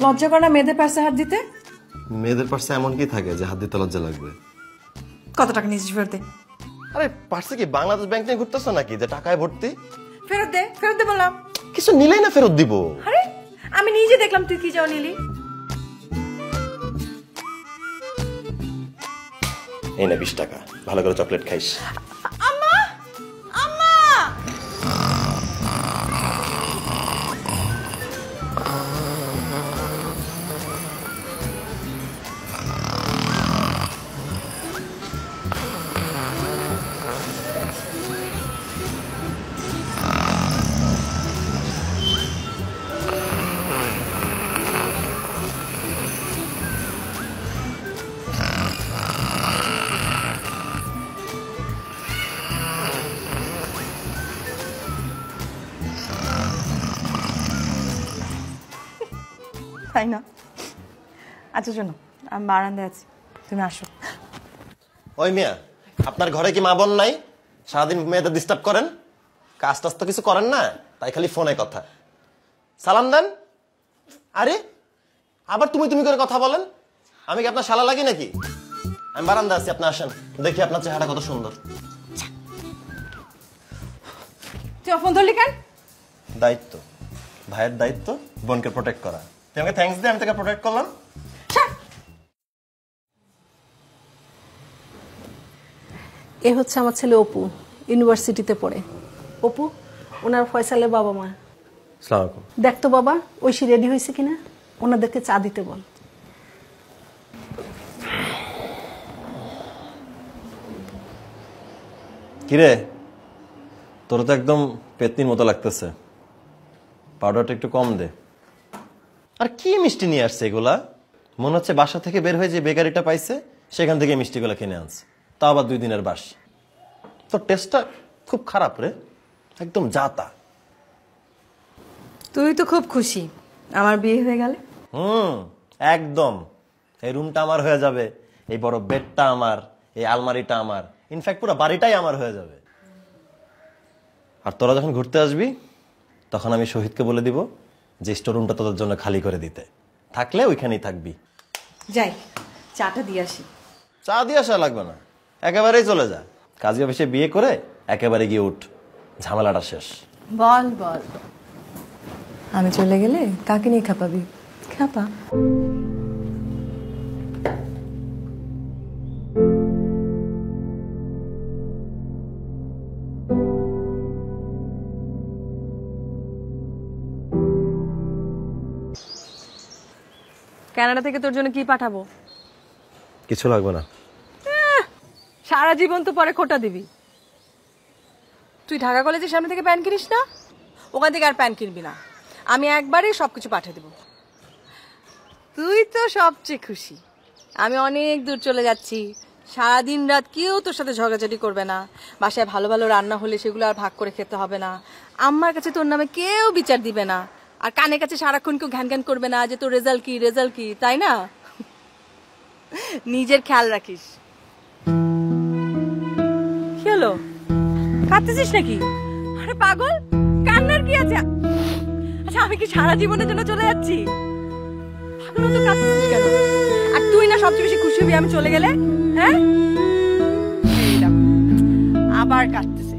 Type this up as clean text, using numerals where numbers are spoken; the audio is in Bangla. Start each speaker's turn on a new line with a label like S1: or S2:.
S1: লজ্জা করে না মেয়েদের পার্সে হাত দিতে?
S2: মেয়েদের পার্সে এমন কি থাকে যে হাত দিতে লজ্জা লাগবে?
S1: কত টাকা নিয়েছিস ফেরত দে।
S2: আরে পার্সে কি বাংলাদেশ ব্যাংক নিয়ে ঘুরতেছো নাকি যে টাকায় ভর্তি?
S1: ফেরত দে বললাম।
S2: কিছু নিলেই না ফেরত দিব?
S1: আরে আমি নিজে দেখলাম তুই কি যাও নিলি।
S2: এই না 20 টাকা, ভালো করে চকলেট খাইস।
S1: আম্মা আম্মা তাই না? আচ্ছা শোনো, আমি বারান্দায় আছি, তুমি আসো।
S2: ওই মিয়া, আপনার ঘরে কি মা বোন নাই? সারাদিন মেয়েদের ডিস্টার্ব করেন, কাজ টাজ তো কিছু করেন না, তাই খালি ফোনে কথা। সালাম দেন। আরে আবার তুমি তুমি করে কথা বলেন। আমি কি আপনার শালা লাগি নাকি? আমি বারান্দা আছি, আপনি আসেন, দেখি আপনার চেহারা কত সুন্দর।
S1: তুই ফোন ধরলি কেন?
S2: দায়িত্ব, ভাইয়ের দায়িত্ব বোনকে প্রোটেক্ট করা। তুই আমাকে থ্যাঙ্কস দে, আমি তোকে প্রোটেক্ট করলাম।
S3: এ হচ্ছে আমার ছেলে অপু, ইউনিভার্সিটিতে পড়ে। অপু, ওনার ফয়সালের বাবা মা।
S2: আসসালামু আলাইকুম।
S3: দেখ তো বাবা, ঐশী রেডি হয়েছে কিনা, ওনাদেরকে চা দিতে বল।
S2: কিরে, তোর তো একদম পেতনির মতো লাগতেছে, পাউডারটা একটু কম দে। আর কি মিষ্টি নিয়ে আসছে এগুলা? মনে হচ্ছে বাসা থেকে বের হয়ে যে বেকারিটা পাইছে সেখান থেকে মিষ্টিগুলা কিনে আনছে, তা আবার 2 দিনের বাস। তোর টেস্টটা খুব খারাপ রে, একদম জাতা।
S1: তুই তো খুব খুশি আমার বিয়ে হয়ে গেলে।
S2: একদম। এই রুমটা আমার হয়ে যাবে, এই বড় বেডটা আমার, এই আলমারিটা আমার, ইনফ্যাক্ট পুরো বাড়িটাই আমার হয়ে যাবে। আর তোরা যখন ঘুরতে আসবি তখন আমি শহীদকে বলে দিব যে স্টোর রুমটা তোদের জন্য খালি করে দিতে, থাকলে ওইখানেই থাকবি।
S1: যাই চাটা দিয়ে আসি।
S2: চা দিয়ে আসা লাগবে না, একেবারেই চলে যা। কাজী অফিসে বিয়ে করে একেবারে গিয়ে উঠ, ঝামেলাটা শেষ।
S1: বল বল, আমি চলে গেলে কাকে নিয়ে খাপাবি? খাপা। কানাডা থেকে তোর জন্য কি পাঠাবো?
S2: কিছু লাগবে না।
S1: সারা জীবন তো পরে খোটা দিবি। তুই ঢাকা কলেজের সামনে থেকে প্যান্ট কিনিস না? ওখান থেকে আর প্যান্ট কিনবি না, আমি একবারেই সবকিছু পাঠিয়ে দেব। তুই তো সবচেয়ে খুশি, আমি অনেক দূর চলে যাচ্ছি, সারাদিন রাত কেউ তোর সাথে ঝগড়াঝাটি করবে না, বাসায় ভালো ভালো রান্না হলে সেগুলো আর ভাগ করে খেতে হবে না, আমার কাছে তোর নামে কেউ বিচার দিবে না, আর কানে কাছে সারাক্ষণ কেউ ঘ্যান ঘ্যান করবে না যে তোর রেজাল্ট কি, তাই না? নিজের খেয়াল রাখিস। কি হলো, কাঁদতেছিস নাকি? আরে পাগল, কান্নার কি আছে? আচ্ছা আমি কি সারা জীবনের জন্য চলে যাচ্ছি? পাগল তো কাঁদতেছিস কেন? আর তুই না সবচেয়ে বেশি খুশি হবি আমি চলে গেলে? হ্যাঁ, আবার কাঁদতেছিস।